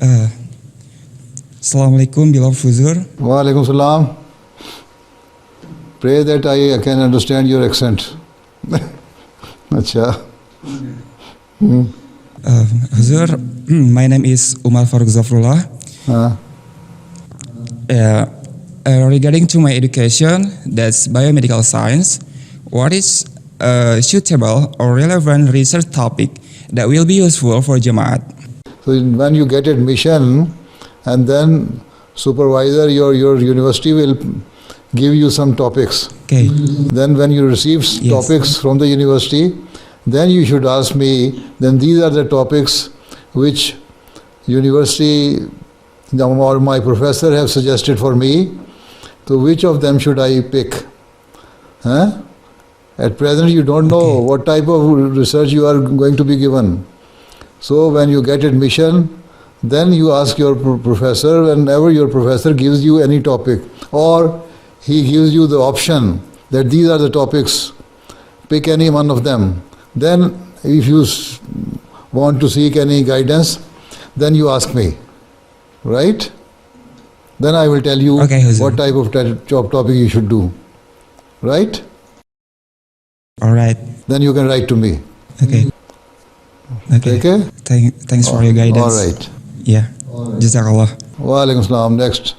Uh, Assalamualaikum, beloved Huzur. Wa alaikum salam. Pray that I can understand your accent. Acha. Huzur, my name is Umar Faruk Zafrullah. Uh, Regarding to my education, that's biomedical science, what is a suitable or relevant research topic that will be useful for Jamaat? so when you get admission, and then supervisor, your university will give you some topics. Okay. Then when you receive Yes. topics from the university, then you should ask me, then these are the topics which university or my professor have suggested for me. So which of them should I pick? Huh? At present you don't know Okay. what type of research you are going to be given. So when you get admission, then you ask your professor, whenever your professor gives you any topic, or he gives you the option that these are the topics, pick any one of them. Then if you want to seek any guidance, then you ask me, right? Then I will tell you Okay, Huzur. what type of topic you should do, right? All right. Then you can write to me. Okay. Okay. Okay? Thanks for your guidance. All right. Yeah. Jazakallah. Wa alaikum salam. Next.